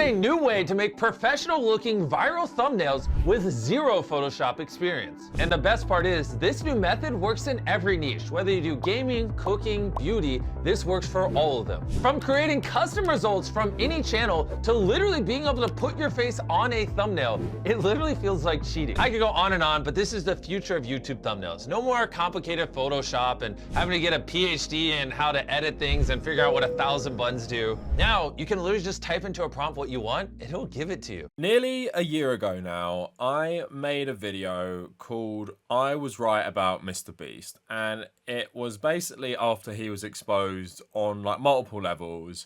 a new way to make professional looking viral thumbnails with zero Photoshop experience. And the best part is, this new method works in every niche. Whether you do gaming, cooking, beauty, this works for all of them. From creating custom results from any channel to literally being able to put your face on a thumbnail, it literally feels like cheating. I could go on and on, but this is the future of YouTube thumbnails. No more complicated Photoshop and having to get a PhD in how to edit things and figure out what 1,000 buttons do. Now, you can literally just type into a prompt what you want, and it'll give it to you. Nearly a year ago now, I made a video called I Was Right About Mr. Beast, and it was basically after he was exposed on like multiple levels,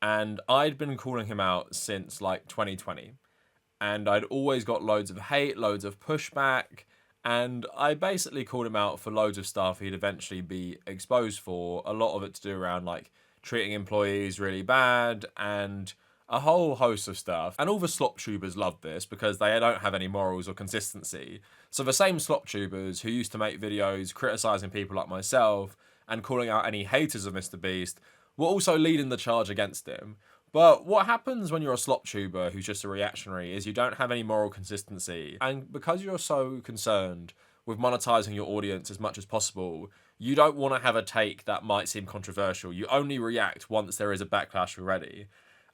and I'd been calling him out since like 2020, and I'd always got loads of hate, loads of pushback, and I basically called him out for loads of stuff he'd eventually be exposed for, a lot of it to do around like treating employees really bad and a whole host of stuff. And all the slop tubers loved this because they don't have any morals or consistency. So the same slop tubers who used to make videos criticizing people like myself and calling out any haters of Mr. Beast were also leading the charge against him. But what happens when you're a slop tuber who's just a reactionary is you don't have any moral consistency. And because you're so concerned with monetizing your audience as much as possible, you don't want to have a take that might seem controversial. You only react once there is a backlash already.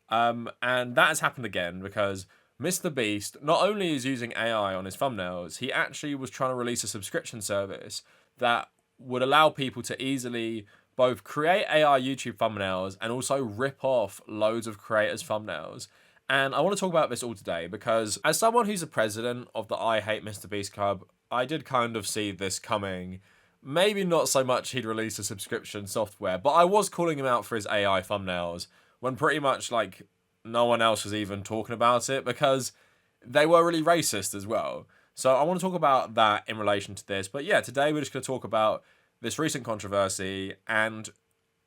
And that has happened again because Mr. Beast not only is using AI on his thumbnails, he actually was trying to release a subscription service that would allow people to easily both create AI YouTube thumbnails and also rip off loads of creators' thumbnails. And I want to talk about this all today because as someone who's the president of the I Hate Mr. Beast Club, I did kind of see this coming. Maybe not so much he'd release a subscription software, but I was calling him out for his AI thumbnails when pretty much like no one else was even talking about it because they were really racist as well. So I want to talk about that in relation to this. But yeah, today we're just going to talk about this recent controversy, and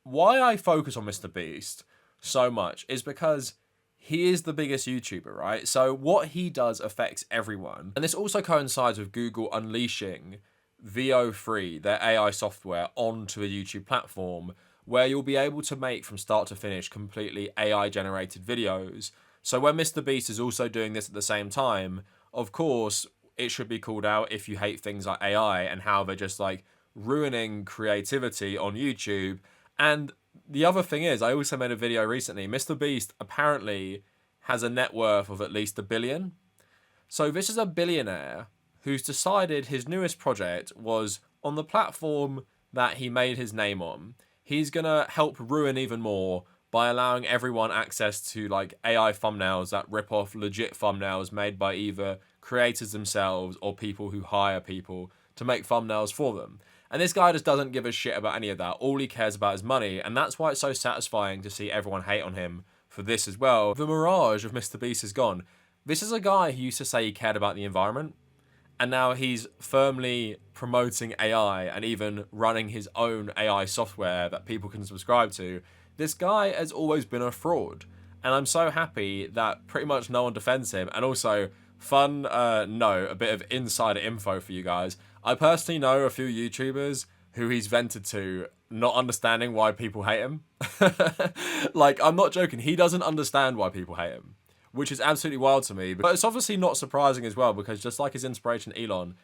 why I focus on Mr. Beast so much is because he is the biggest YouTuber, right? So what he does affects everyone. And this also coincides with Google unleashing VO3, their AI software, onto a YouTube platform where you'll be able to make from start to finish completely AI generated videos. So when Mr. Beast is also doing this at the same time, of course, it should be called out if you hate things like AI and how they're just like ruining creativity on YouTube. And the other thing is, I also made a video recently, Mr. Beast apparently has a net worth of at least $1 billion. So this is a billionaire who's decided his newest project was on the platform that he made his name on. He's gonna help ruin even more by allowing everyone access to like AI thumbnails that rip off legit thumbnails made by either creators themselves or people who hire people to make thumbnails for them. And this guy just doesn't give a shit about any of that. All he cares about is money, and that's why it's so satisfying to see everyone hate on him for this as well. The mirage of Mr. Beast is gone. This is a guy who used to say he cared about the environment, and now he's firmly promoting AI and even running his own AI software that people can subscribe to. This guy has always been a fraud, and I'm so happy that pretty much no one defends him. And also, fun note, a bit of insider info for you guys. I personally know a few YouTubers who he's vented to not understanding why people hate him. Like, I'm not joking. He doesn't understand why people hate him, which is absolutely wild to me. But it's obviously not surprising as well, because just like his inspiration, Elon,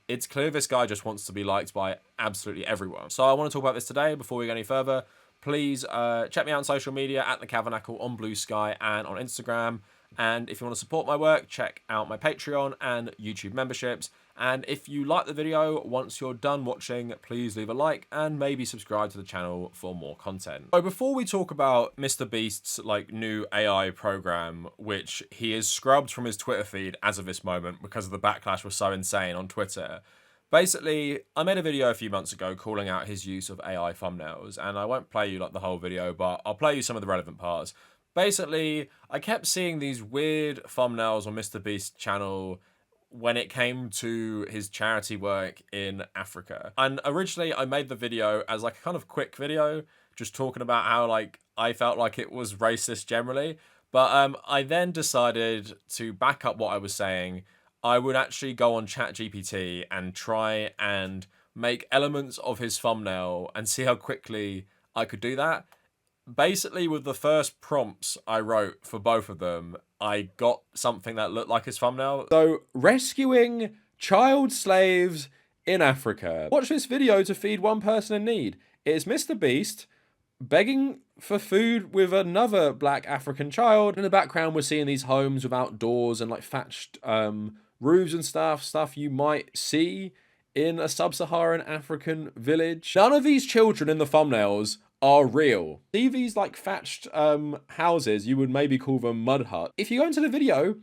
it's clear this guy just wants to be liked by absolutely everyone. So I want to talk about this today. Before we go any further, please check me out on social media at the Kavernacle on Blue Sky and on Instagram. And if you want to support my work, check out my Patreon and YouTube memberships. And if you like the video, once you're done watching, please leave a like and maybe subscribe to the channel for more content. So before we talk about Mr. Beast's like new AI program, which he is scrubbed from his Twitter feed as of this moment because the backlash was so insane on Twitter. Basically, I made a video a few months ago calling out his use of AI thumbnails, and I won't play you like the whole video, but I'll play you some of the relevant parts. Basically, I kept seeing these weird thumbnails on Mr. Beast's channel when it came to his charity work in Africa. And originally I made the video as like a kind of quick video, just talking about how like I felt like it was racist generally. But I then decided to back up what I was saying. I would actually go on ChatGPT and try and make elements of his thumbnail and see how quickly I could do that. basically with the first prompts I wrote for both of them, I got something that looked like his thumbnail. So, rescuing child slaves in Africa. Watch this video to feed one person in need. It is Mr. Beast begging for food with another black African child. In the background, we're seeing these homes without doors and like thatched roofs and stuff you might see in a sub-Saharan African village. None of these children in the thumbnails are real. See these like thatched houses, you would maybe call them mud huts. If you go into the video,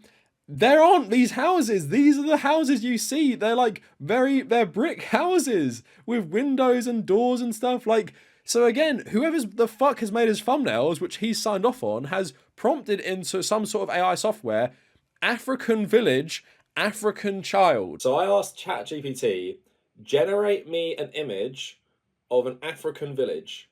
there aren't these houses. These are the houses you see. They're like they're brick houses with windows and doors and stuff. Like, so again, whoever the fuck has made his thumbnails, which he's signed off on, has prompted into some sort of AI software, African village, African child. So I asked ChatGPT, generate me an image of an African village.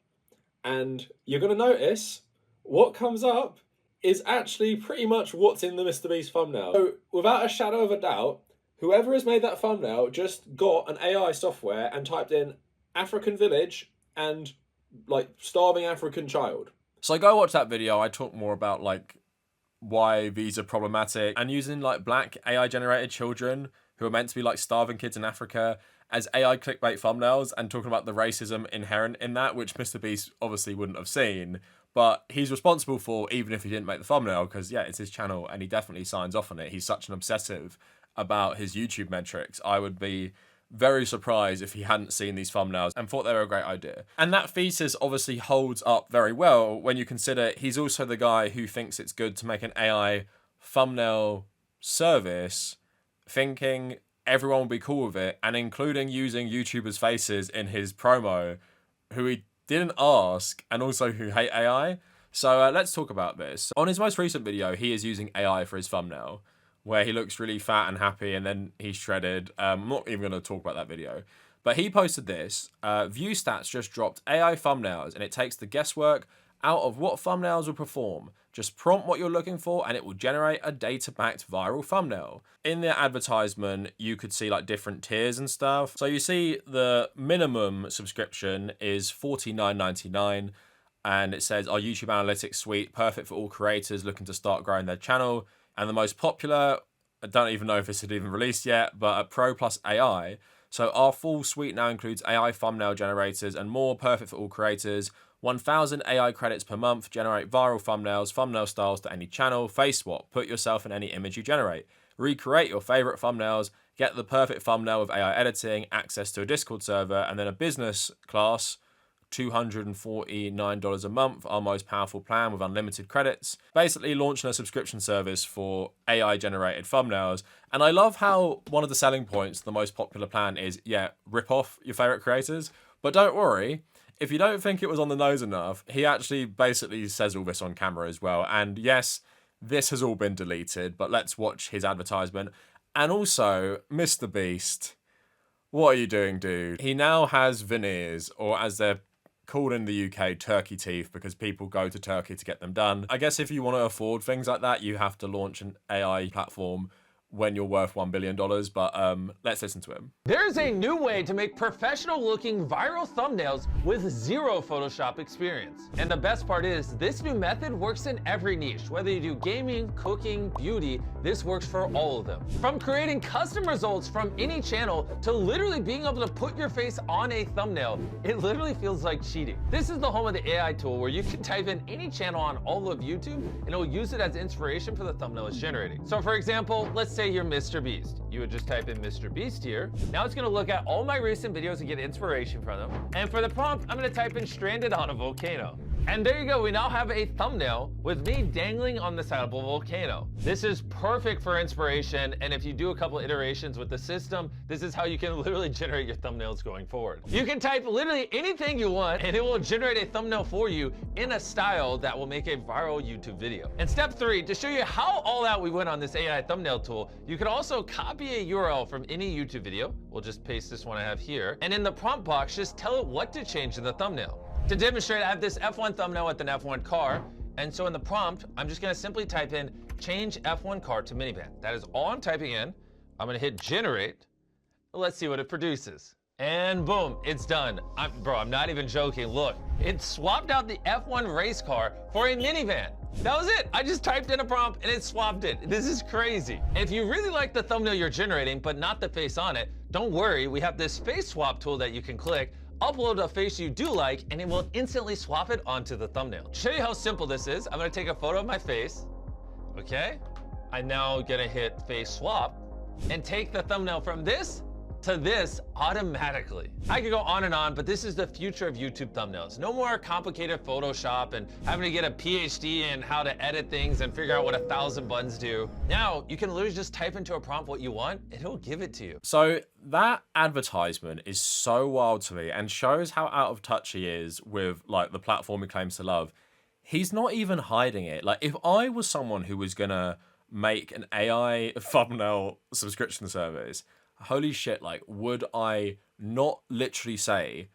And you're going to notice what comes up is actually pretty much what's in the Mr. Beast thumbnail. So without a shadow of a doubt, whoever has made that thumbnail just got an AI software and typed in African village and like starving African child. So go watch that video. I talk more about like why these are problematic and using like black AI generated children who are meant to be like starving kids in Africa as AI clickbait thumbnails and talking about the racism inherent in that, which Mr. Beast obviously wouldn't have seen, but he's responsible for even if he didn't make the thumbnail because yeah, it's his channel and he definitely signs off on it. He's such an obsessive about his YouTube metrics. I would be very surprised if he hadn't seen these thumbnails and thought they were a great idea. And that thesis obviously holds up very well when you consider he's also the guy who thinks it's good to make an AI thumbnail service, thinking everyone will be cool with it, and including using YouTubers' faces in his promo, who he didn't ask, and also who hate AI. So let's talk about this. On his most recent video, he is using AI for his thumbnail, where he looks really fat and happy, and then he's shredded. I'm not even going to talk about that video. But he posted this. View Stats just dropped AI thumbnails, and it takes the guesswork out of what thumbnails will perform. Just prompt what you're looking for, and it will generate a data-backed viral thumbnail. In the advertisement, you could see like different tiers and stuff. So you see the minimum subscription is $49.99, and it says our YouTube Analytics suite, perfect for all creators looking to start growing their channel. And the most popular, I don't even know if this had even released yet, but a Pro Plus AI. So our full suite now includes AI thumbnail generators and more, perfect for all creators. 1,000 AI credits per month, generate viral thumbnails, thumbnail styles to any channel, face swap, put yourself in any image you generate. Recreate your favorite thumbnails, get the perfect thumbnail with AI editing, access to a Discord server, and then a business class, $249 a month, our most powerful plan with unlimited credits. Basically launching a subscription service for AI generated thumbnails. And I love how one of the selling points, the most popular plan is, yeah, rip off your favorite creators. But don't worry, if you don't think it was on the nose enough, he actually basically says all this on camera as well. And yes, this has all been deleted, but let's watch his advertisement. And also, Mr. Beast, what are you doing, dude? He now has veneers, or as they're called in the UK, turkey teeth, because people go to Turkey to get them done. I guess if you want to afford things like that, you have to launch an AI platform when you're worth $1 billion, but let's listen to him. There's a new way to make professional looking viral thumbnails with zero Photoshop experience. And the best part is, this new method works in every niche. Whether you do gaming, cooking, beauty, this works for all of them. From creating custom results from any channel to literally being able to put your face on a thumbnail, it literally feels like cheating. This is the home of the AI tool where you can type in any channel on all of YouTube and it will use it as inspiration for the thumbnail it's generating. So for example, let's say you're Mr. Beast. You would just type in Mr. Beast here. Now it's gonna look at all my recent videos and get inspiration from them. And for the prompt, I'm gonna type in stranded on a volcano. And there you go, we now have a thumbnail with me dangling on the side of a volcano. This is perfect for inspiration, and if you do a couple iterations with the system, this is how you can literally generate your thumbnails going forward. You can type literally anything you want, and it will generate a thumbnail for you in a style that will make a viral YouTube video. And step 3, to show you how all out we went on this AI thumbnail tool, you can also copy a URL from any YouTube video. We'll just paste this one I have here, and in the prompt box, just tell it what to change in the thumbnail. To demonstrate, I have this F1 thumbnail with an F1 car, and so in the prompt, I'm just gonna simply type in change F1 car to minivan. That is all I'm typing in. I'm gonna hit generate. Let's see what it produces. And boom, it's done. I'm not even joking. Look, It swapped out the F1 race car for a minivan. That was it. I just typed in a prompt and it swapped it. This is crazy. If you really like the thumbnail you're generating, but not the face on it, don't worry. We have this face swap tool that you can click, upload a face you do like, and it will instantly swap it onto the thumbnail. To show you how simple this is, I'm gonna take a photo of my face. Okay. I'm now gonna hit face swap and take the thumbnail from this to this automatically. I could go on and on, but this is the future of YouTube thumbnails. No more complicated Photoshop and having to get a PhD in how to edit things and figure out what 1,000 buttons do. Now, you can literally just type into a prompt what you want, and it'll give it to you. So that advertisement is so wild to me and shows how out of touch he is with like the platform he claims to love. He's not even hiding it. Like if I was someone who was gonna make an AI thumbnail subscription service, holy shit, like, would I not literally say,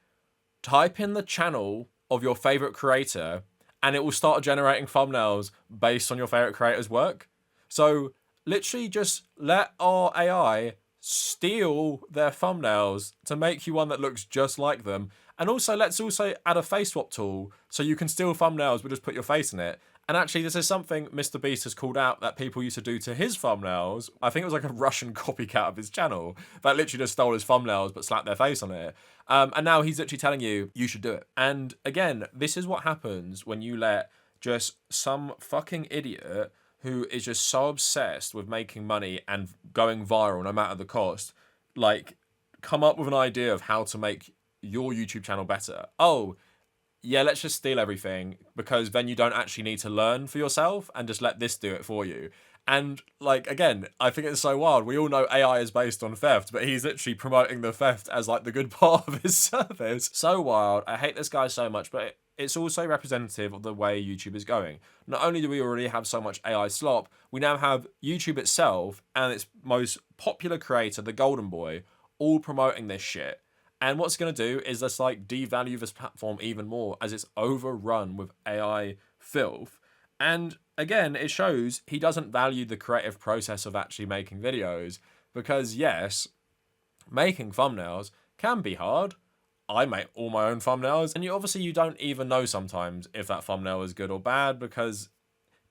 type in the channel of your favorite creator and it will start generating thumbnails based on your favorite creator's work? So literally just let our AI steal their thumbnails to make you one that looks just like them. And also, let's also add a face swap tool so you can steal thumbnails but just put your face in it. And actually, this is something Mr. Beast has called out that people used to do to his thumbnails. I think it was like a Russian copycat of his channel that literally just stole his thumbnails but slapped their face on it. And now he's literally telling you, you should do it. And again, this is what happens when you let just some fucking idiot who is just so obsessed with making money and going viral no matter the cost, like, come up with an idea of how to make your YouTube channel better. Oh, yeah, let's just steal everything because then you don't actually need to learn for yourself and just let this do it for you. And like, again, I think it's so wild. We all know AI is based on theft, but he's literally promoting the theft as like the good part of his service. So wild. I hate this guy so much, but it's also representative of the way YouTube is going. Not only do we already have so much AI slop, we now have YouTube itself and its most popular creator, the Golden Boy, all promoting this shit. And what's going to do is just like devalue this platform even more as it's overrun with AI filth. And again, it shows he doesn't value the creative process of actually making videos because yes, making thumbnails can be hard. I make all my own thumbnails and you don't even know sometimes if that thumbnail is good or bad because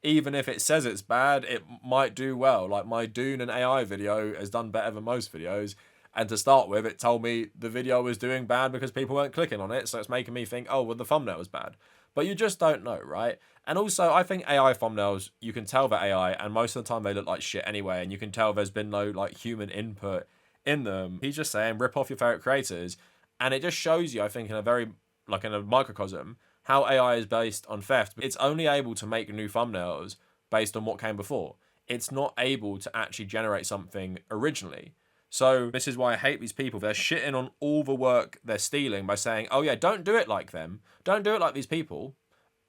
even if it says it's bad, it might do well. Like my Dune and AI video has done better than most videos. And to start with, it told me the video was doing bad because people weren't clicking on it. So it's making me think, oh, well, the thumbnail was bad. But you just don't know, right? And also, I think AI thumbnails, you can tell they're AI. And most of the time, they look like shit anyway. And you can tell there's been no like human input in them. He's just saying, rip off your favorite creators. And it just shows you, I think, in a microcosm, how AI is based on theft. It's only able to make new thumbnails based on what came before. It's not able to actually generate something originally. So this is why I hate these people. They're shitting on all the work they're stealing by saying, oh yeah, don't do it like them. Don't do it like these people.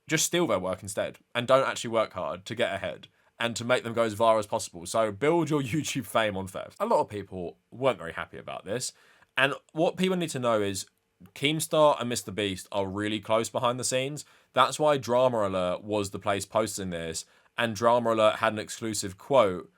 Just steal their work instead. And don't actually work hard to get ahead and to make them go as viral as possible. So build your YouTube fame on theft. A lot of people weren't very happy about this. And what people need to know is Keemstar and Mr. Beast are really close behind the scenes. That's why Drama Alert was the place posting this. And Drama Alert had an exclusive quote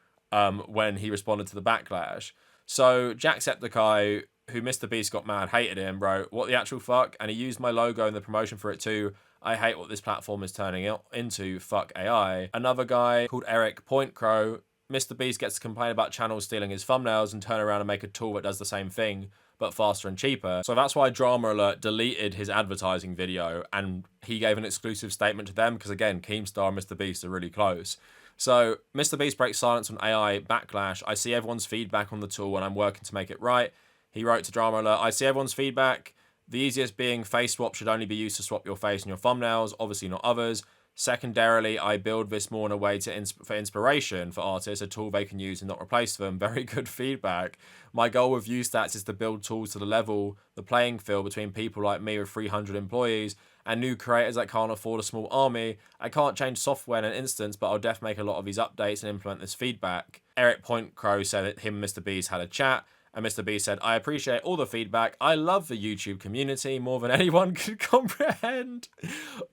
when he responded to the backlash. So Jacksepticeye, who Mr. Beast got mad, hated him, wrote, what the actual fuck? And he used my logo in the promotion for it too. I hate what this platform is turning into. Fuck AI. Another guy called Eric Pointcrow, Mr. Beast gets to complain about channels stealing his thumbnails and turn around and make a tool that does the same thing, but faster and cheaper. So that's why Drama Alert deleted his advertising video and he gave an exclusive statement to them because again, Keemstar and Mr. Beast are really close. So Mr. Beast breaks silence on AI backlash. I see everyone's feedback on the tool and I'm working to make it right. He wrote to Drama Alert, I see everyone's feedback. The easiest being face swap should only be used to swap your face and your thumbnails, obviously not others. Secondarily, I build this more in a way for inspiration for artists, a tool they can use and not replace them. Very good feedback. My goal with ViewStats is to build tools to the playing field between people like me with 300 employees and new creators that can't afford a small army. I can't change software in an instance, but I'll definitely make a lot of these updates and implement this feedback. Eric Pointcrow said that him and Mr. Beast had a chat. And Mr. B said, I appreciate all the feedback. I love the YouTube community more than anyone could comprehend.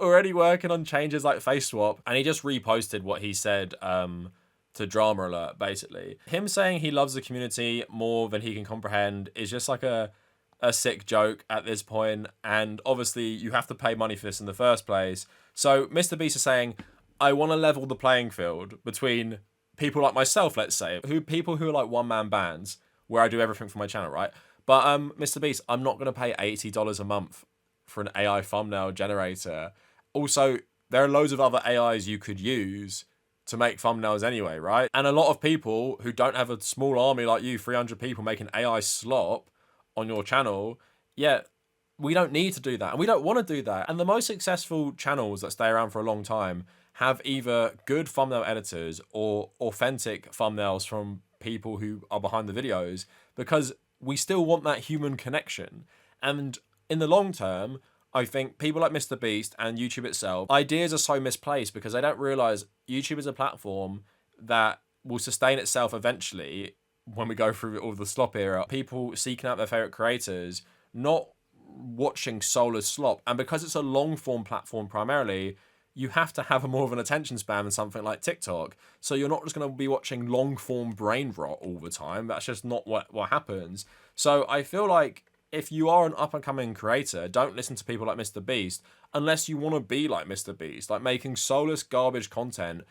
Already working on changes like face swap. And he just reposted what he said to Drama Alert, basically. Him saying he loves the community more than he can comprehend is just like a a sick joke at this point, and obviously you have to pay money for this in the first place. So Mr. Beast is saying, I want to level the playing field between people like myself, let's say, people who are like one-man bands, where I do everything for my channel, right? But Mr. Beast, I'm not going to pay $80 a month for an AI thumbnail generator. Also, there are loads of other AIs you could use to make thumbnails anyway, right? And a lot of people who don't have a small army like you, 300 people making AI slop on your channel, yeah, we don't need to do that. And we don't want to do that. And the most successful channels that stay around for a long time have either good thumbnail editors or authentic thumbnails from people who are behind the videos, because we still want that human connection. And in the long term, I think people like Mr. Beast and YouTube itself, ideas are so misplaced because they don't realize YouTube is a platform that will sustain itself eventually when we go through all the slop era. People seeking out their favorite creators, not watching soulless slop. And because it's a long form platform primarily, you have to have a more of an attention span than something like TikTok. So you're not just going to be watching long form brain rot all the time. That's just not what happens. So I feel like if you are an up-and-coming creator, don't listen to people like Mr. Beast unless you want to be like Mr. Beast, like making soulless garbage content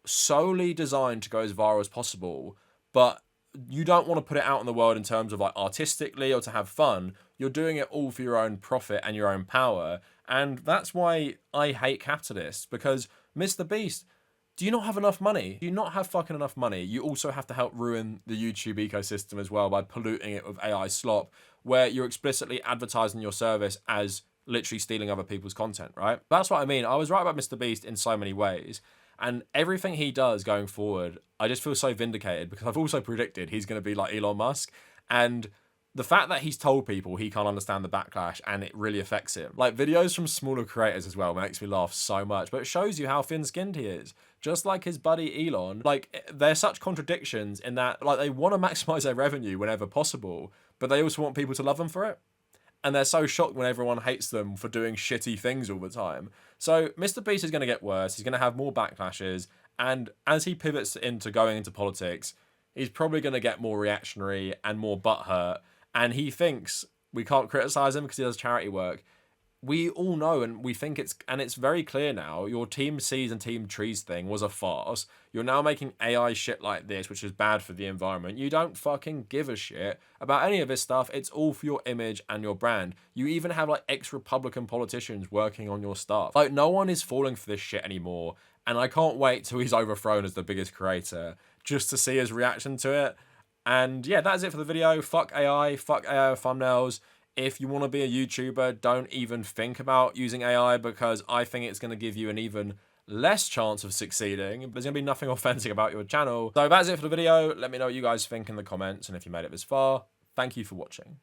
solely designed to go as viral as possible, but you don't want to put it out in the world in terms of like artistically or to have fun. You're doing it all for your own profit and your own power. And that's why I hate capitalists, because Mr. Beast, do you not have enough money? Do you not have fucking enough money? You also have to help ruin the YouTube ecosystem as well by polluting it with AI slop, where you're explicitly advertising your service as literally stealing other people's content, right? That's what I mean. I was right about Mr. Beast in so many ways. And everything he does going forward, I just feel so vindicated because I've also predicted he's going to be like Elon Musk. And the fact that he's told people he can't understand the backlash and it really affects him. Like videos from smaller creators as well makes me laugh so much, but it shows you how thin-skinned he is. Just like his buddy Elon, like there's such contradictions in that like they want to maximize their revenue whenever possible, but they also want people to love them for it. And they're so shocked when everyone hates them for doing shitty things all the time. So Mr. Beast is going to get worse. He's going to have more backlashes. And as he pivots into going into politics, he's probably going to get more reactionary and more butthurt. And he thinks we can't criticize him because he does charity work. We all know and we think it's very clear now, your Team Seas and Team Trees thing was a farce. You're now making AI shit like this, which is bad for the environment. You don't fucking give a shit about any of this stuff. It's all for your image and your brand. You even have like ex-Republican politicians working on your stuff. Like no one is falling for this shit anymore. And I can't wait till he's overthrown as the biggest creator just to see his reaction to it. And yeah, that's it for the video. Fuck AI thumbnails. If you want to be a YouTuber, don't even think about using AI because I think it's going to give you an even less chance of succeeding. There's going to be nothing authentic about your channel. So that's it for the video. Let me know what you guys think in the comments. And if you made it this far, thank you for watching.